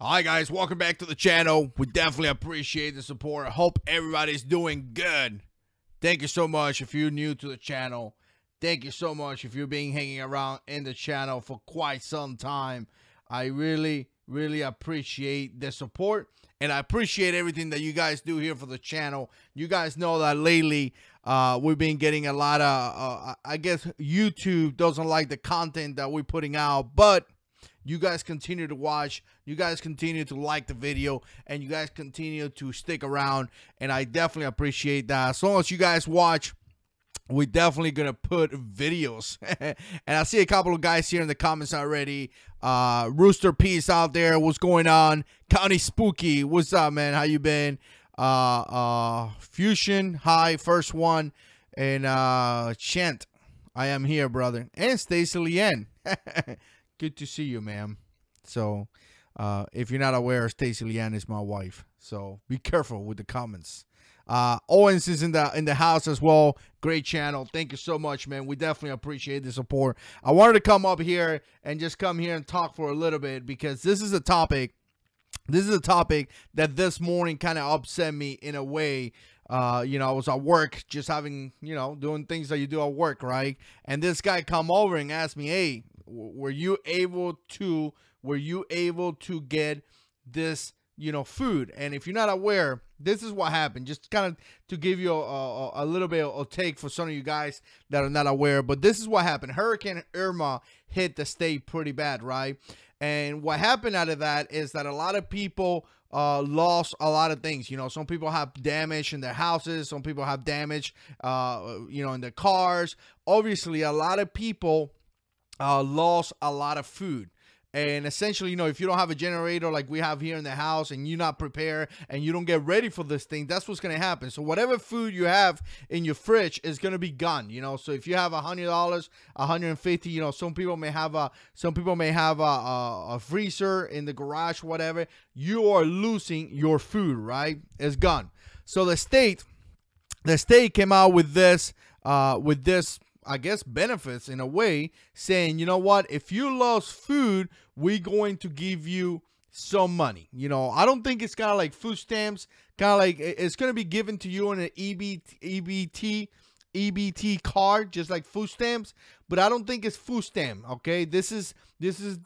Hi guys, welcome back to the channel. We definitely appreciate the support. I hope everybody's doing good. Thank you so much if you're new to the channel. Thank you so much if you've been hanging around in the channel for quite some time. I really appreciate the support, and I appreciate everything that you guys do here for the channel. You guys know that lately we've been getting a lot of I guess YouTube doesn't like the content that we're putting out, but you guys continue to watch, you guys continue to like the video, and you guys continue to stick around, and I definitely appreciate that. As long as you guys watch, we're definitely gonna put videos. And I see a couple of guys here in the comments already. Rooster Peace out there, what's going on? County Spooky, what's up, man? How you been? Fusion, hi, first one. And Chant, I am here, brother. And Stacy Leanne. Good to see you, ma'am. So, if you're not aware, Stacy Leanne is my wife. So be careful with the comments. Owens is in the house as well. Great channel. Thank you so much, man. We definitely appreciate the support. I wanted to come up here and just come here and talk for a little bit because this is a topic. This is a topic that this morning kind of upset me in a way. You know, I was at work just having, you know, doing things that you do at work, right? And this guy come over and asked me, hey, were you able to get this, you know, food? And if you're not aware, this is what happened. Just kind of to give you a little bit of take for some of you guys that are not aware, but this is what happened. Hurricane Irma hit the state pretty bad, right? And what happened out of that is that a lot of people lost a lot of things. You know, some people have damage in their houses, some people have damage you know, in their cars. Obviously a lot of people lost a lot of food. And essentially, you know, if you don't have a generator like we have here in the house and you're not prepared and you don't get ready for this thing, that's what's going to happen. So whatever food you have in your fridge is going to be gone, you know. So if you have $100, $150, you know, some people may have a freezer in the garage, whatever. You are losing your food, right? It's gone. So the state came out with this I guess benefits in a way, saying, you know what, if you lost food, we're going to give you some money. You know, I don't think it's kind of like food stamps, kind of like it's going to be given to you in an EBT card, just like food stamps, but I don't think it's food stamp. Okay, this is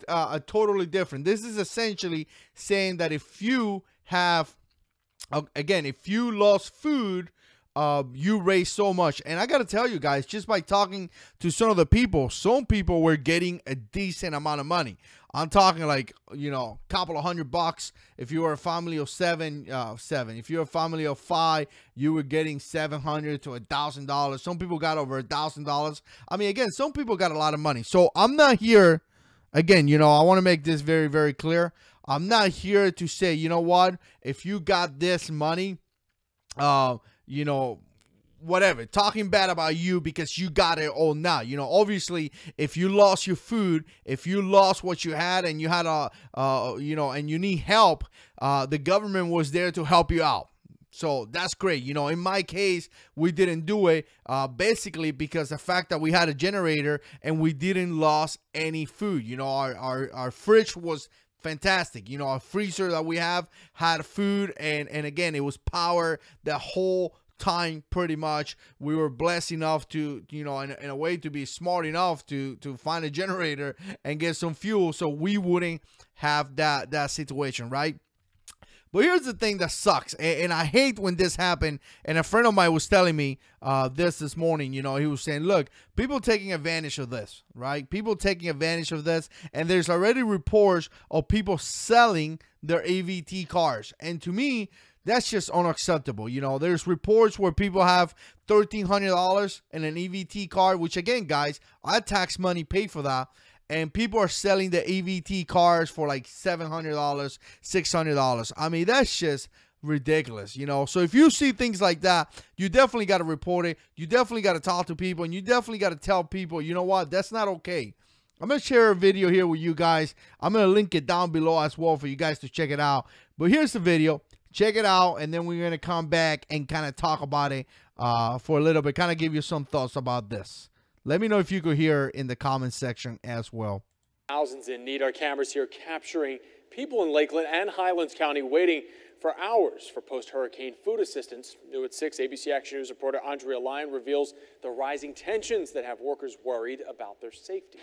a totally different. This is essentially saying that if you have, again, if you lost food, you raise so much. And I gotta tell you guys, just by talking to some of the people, some people were getting a decent amount of money. I'm talking like, you know, a couple of $100. If you were a family of seven, if you're a family of 5, you were getting $700 to $1,000. Some people got over $1,000. I mean, again, some people got a lot of money. So I'm not here, again, you know, I want to make this very clear. I'm not here to say, you know what, if you got this money, you know, whatever, talking bad about you because you got it all now. You know, obviously, if you lost your food, if you lost what you had and you had you know, and you need help, the government was there to help you out. So that's great. You know, in my case, we didn't do it basically because the fact that we had a generator and we didn't lose any food. You know, our fridge was fantastic. You know, our freezer that we have had food, and again, it was power the whole time pretty much. We were blessed enough to, you know, in a way, to be smart enough to find a generator and get some fuel so we wouldn't have that situation, right? But here's the thing that sucks, and I hate when this happened. And a friend of mine was telling me this morning. You know, he was saying, look, people taking advantage of this, right? People taking advantage of this, and there's already reports of people selling their EBT cards. And to me, that's just unacceptable. You know, there's reports where people have $1,300 in an EBT card, which again, guys, our tax money paid for that. And people are selling the EBT cards for like $700, $600. I mean, that's just ridiculous, you know. So if you see things like that, you definitely got to report it. You definitely got to talk to people, and you definitely got to tell people, you know what, that's not okay. I'm going to share a video here with you guys. I'm going to link it down below as well for you guys to check it out. But here's the video. Check it out, and then we're going to come back and kind of talk about it for a little bit, kind of give you some thoughts about this. Let me know if you could hear in the comment section as well. Thousands in need. Our cameras here capturing People in Lakeland and Highlands County waiting for hours for post-hurricane food assistance. New at 6, ABC Action News reporter Andrea Lyon reveals the rising tensions that have workers worried about their safety.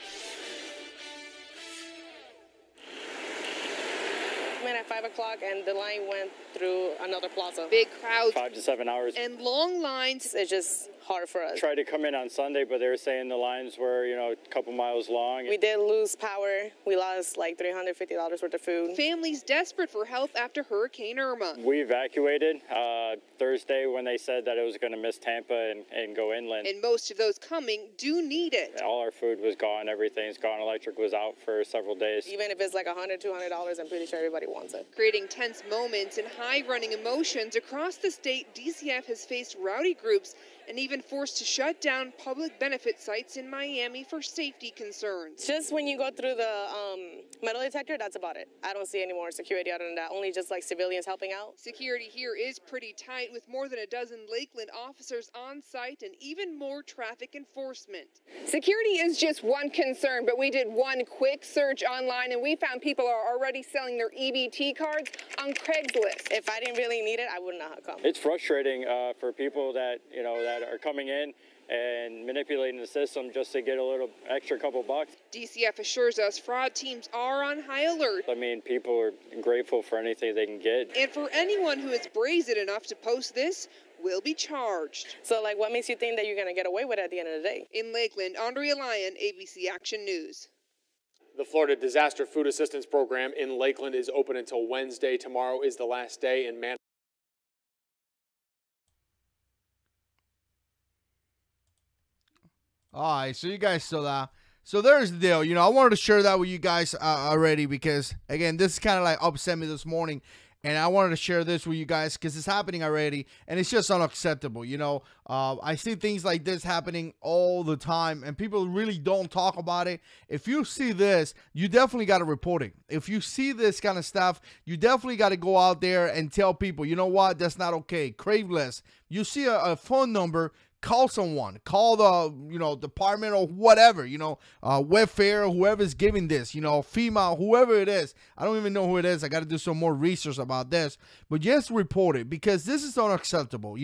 At 5 o'clock and the line went through another plaza. Big crowds. 5 to 7 hours. And long lines. It's just hard for us. Tried to come in on Sunday, but they were saying the lines were, a couple miles long. We did lose power. We lost like $350 worth of food. Families desperate for help after Hurricane Irma. We evacuated Thursday when they said that it was going to miss Tampa and go inland. And most of those coming do need it. All our food was gone. Everything's gone. Electric was out for several days. Even if it's like $100, $200, I'm pretty sure everybody wants it. Creating tense moments and high-running emotions across the state, DCF has faced rowdy groups and even forced to shut down public benefit sites in Miami for safety concerns. Just when you go through the metal detector, that's about it. I don't see any more security other than that, only just like civilians helping out. Security here is pretty tight with more than a dozen Lakeland officers on site and even more traffic enforcement. Security is just one concern, but we did one quick search online and we found people are already selling their EBT cards on Craigslist. If I didn't really need it, I would not have come. It's frustrating for people that, that are coming in and manipulating the system just to get a little extra couple bucks. DCF assures us fraud teams are on high alert. I mean, people are grateful for anything they can get. And for anyone who is brazen enough to post this, will be charged. So, like, what makes you think that you're going to get away with it at the end of the day? In Lakeland, Andrea Lyon, ABC Action News. The Florida Disaster Food Assistance Program in Lakeland is open until Wednesday. Tomorrow is the last day in Manhattan. All right, so you guys saw that. So there's the deal. I wanted to share that with you guys already because, again, this is kind of like upset me this morning. And I wanted to share this with you guys because it's happening already. And it's just unacceptable. I see things like this happening all the time. And people really don't talk about it. If you see this, you definitely got to report it. If you see this kind of stuff, you definitely got to go out there and tell people, you know what, that's not okay. Craigslist. You see a phone number, call someone, call the, department or whatever, welfare, whoever's giving this, FEMA, whoever it is. I don't even know who it is. I got to do some more research about this, but just report it because this is unacceptable.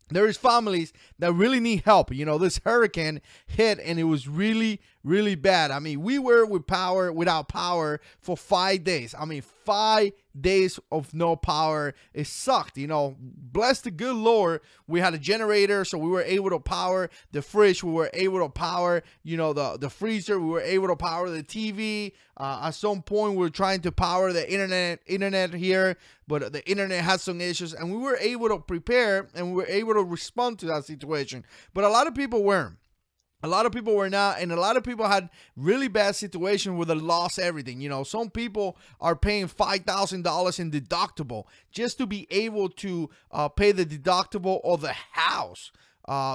There is families that really need help. This hurricane hit and it was really, really bad. I mean, we were without power for 5 days. 5 days of no power. It sucked. Bless the good Lord, we had a generator, so we were able to power the fridge. We were able to power, the freezer. We were able to power the TV. At some point, we were trying to power the internet here, but the internet had some issues, and we were able to prepare and we were able to respond to that situation. But a lot of people weren't. A lot of people were not, and a lot of people had really bad situations where they lost everything. Some people are paying $5,000 in deductible just to be able to pay the deductible of the house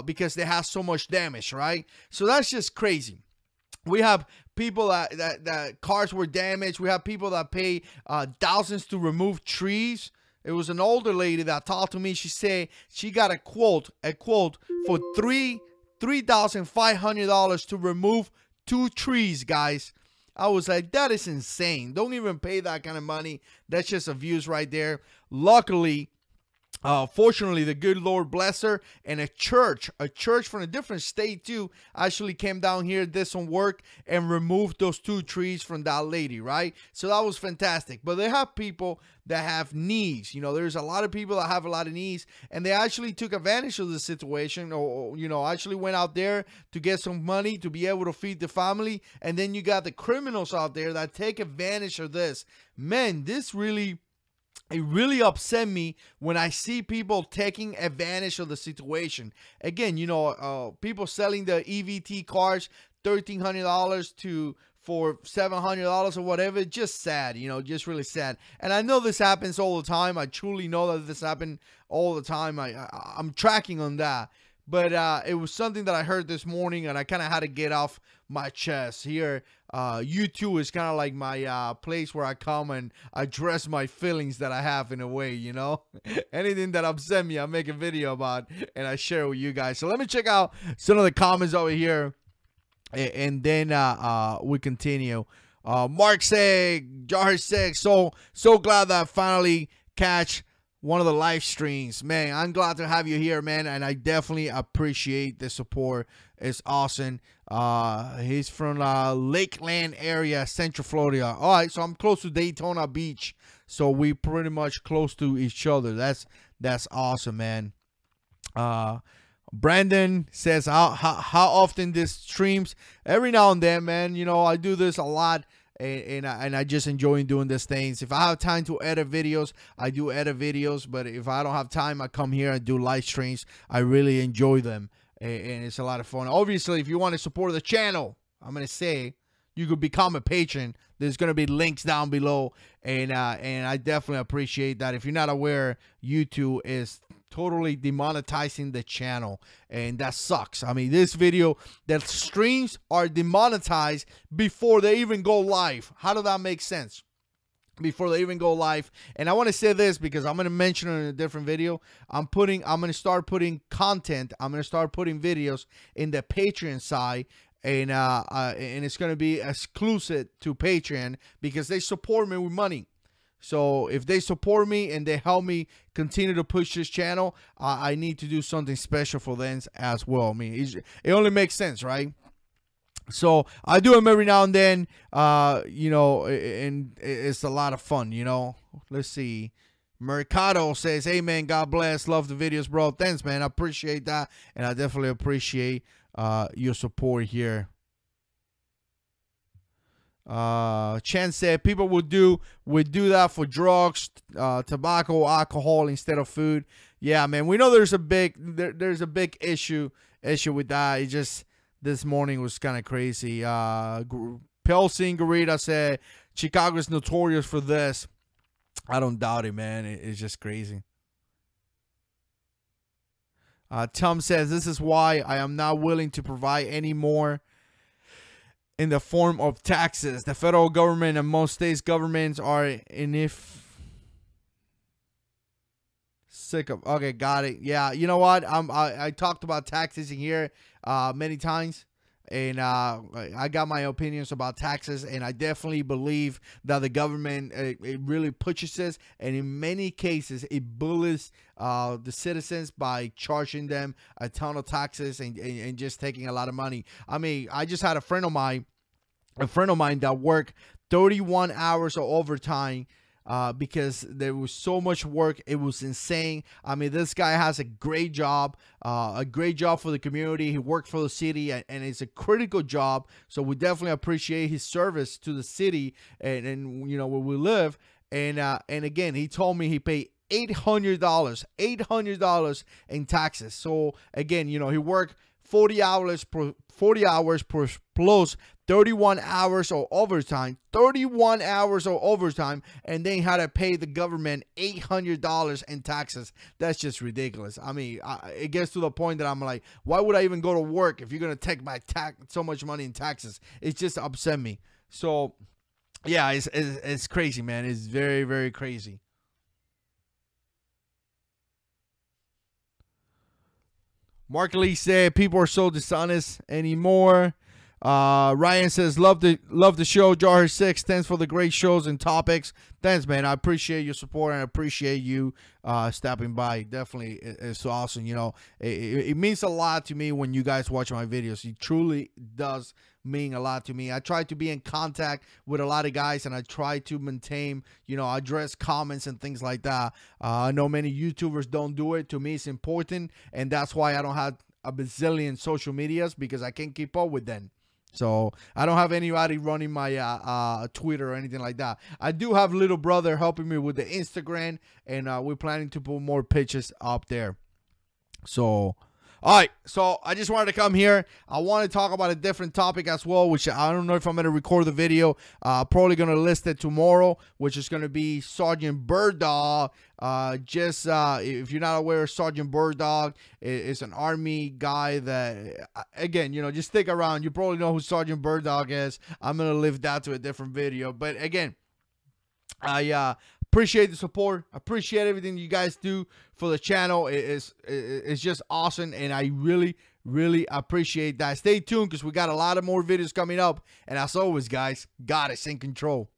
because they have so much damage, right? So that's just crazy. We have people that cars were damaged. We have people that pay thousands to remove trees. It was an older lady that talked to me. She said she got a quote for $3,500 to remove 2 trees, guys. I was like, that is insane. Don't even pay that kind of money. That's just abuse right there. Luckily, fortunately, the good Lord bless her, and a church from a different state too actually came down here, did some work, and removed those 2 trees from that lady, right? So that was fantastic. But they have people that have needs. There's a lot of people that have a lot of needs, and they actually took advantage of the situation, or actually went out there to get some money to be able to feed the family. And then you got the criminals out there that take advantage of this. Man, it really upset me when I see people taking advantage of the situation. Again, people selling the EBT cards, $1,300 for $700 or whatever. Just sad, just really sad. And I know this happens all the time. I truly know that this happened all the time. I'm tracking on that. But it was something that I heard this morning, and I kind of had to get off my chest here. YouTube is kind of like my place where I come and address my feelings that I have in a way, Anything that upset me, I make a video about and I share with you guys. So let me check out some of the comments over here, and then we continue. Mark said, JH6, so glad that I finally catch one of the live streams. Man, I'm glad to have you here, man, and I definitely appreciate the support. It's awesome. He's from Lakeland area, Central Florida. All right, so I'm close to Daytona Beach, so we pretty much close to each other. That's awesome, man. Brandon says, how often this streams? Every now and then, man. You know, I do this a lot, and I just enjoy doing these things. If I have time to edit videos, I do edit videos. But if I don't have time, I come here and do live streams. I really enjoy them, and it's a lot of fun. Obviously, if you want to support the channel, I'm going to say you could become a patron. There's going to be links down below, and I definitely appreciate that. If you're not aware, YouTube is totally demonetizing the channel, and that sucks. I mean, this video, the streams are demonetized before they even go live. How does that make sense? Before they even go live. And I want to say this because I'm going to mention it in a different video. I'm going to start putting content. I'm going to start putting videos in the Patreon side. And it's going to be exclusive to Patreon because they support me with money. So if they support me and they help me continue to push this channel, I need to do something special for them as well. I mean, it only makes sense, right? So I do them every now and then, you know, and it's a lot of fun, you know. Let's see. Mercado says, hey, man, God bless. Love the videos, bro. Thanks, man. I appreciate that. And I definitely appreciate your support here. Chen said people would do that for drugs, tobacco, alcohol instead of food. Yeah, man, we know there's a big issue with that. It just this morning was kind of crazy. Pelsing Garita said Chicago is notorious for this. I don't doubt it, man. It's just crazy. Tom says this is why I am not willing to provide any more in the form of taxes. The federal government and most states governments are sick of. Okay, got it. Yeah, you know what? I talked about taxes in here many times, and I got my opinions about taxes, and I definitely believe that the government it really pushes this, and in many cases it bullies the citizens by charging them a ton of taxes and just taking a lot of money. I mean, I just had a friend of mine that worked 31 hours of overtime because there was so much work. It was insane. I mean, this guy has a great job for the community. He worked for the city, and it's a critical job. So we definitely appreciate his service to the city and you know, where we live. And again, he told me he paid $800 in taxes. So again, you know, he worked 40 hours plus 31 hours of overtime, and then had to pay the government $800 in taxes. That's just ridiculous. I mean, it gets to the point that I'm like, why would I even go to work if you're going to take my so much money in taxes? It just upset me. So, yeah, it's crazy, man. It's very, very crazy. Mark Lee said people are so dishonest anymore. Ryan says love the show. JH6, thanks for the great shows and topics. Thanks, man. I appreciate your support and I appreciate you stopping by. Definitely, it's awesome. You know, it means a lot to me when you guys watch my videos. It truly does mean a lot to me. I try to be in contact with a lot of guys, and I try to maintain, you know, address comments and things like that. I know many YouTubers don't do it. To me, it's important, and that's why I don't have a bazillion social medias, because I can't keep up with them. So I don't have anybody running my Twitter or anything like that. I do have little brother helping me with the Instagram, and we're planning to put more pictures up there. So, all right. So I just wanted to come here. I want to talk about a different topic as well, which I don't know if I'm going to record the video. Probably going to list it tomorrow, which is going to be Sergeant Bird Dog. If you're not aware, Sergeant Bird Dog is an Army guy that, again, you know, just stick around. You probably know who Sergeant Bird Dog is. I'm going to leave that to a different video. But again, I appreciate the support. Appreciate everything you guys do for the channel. It's just awesome, and I really, Really appreciate that. Stay tuned because we got a lot of more videos coming up. And as always, guys, God is in control.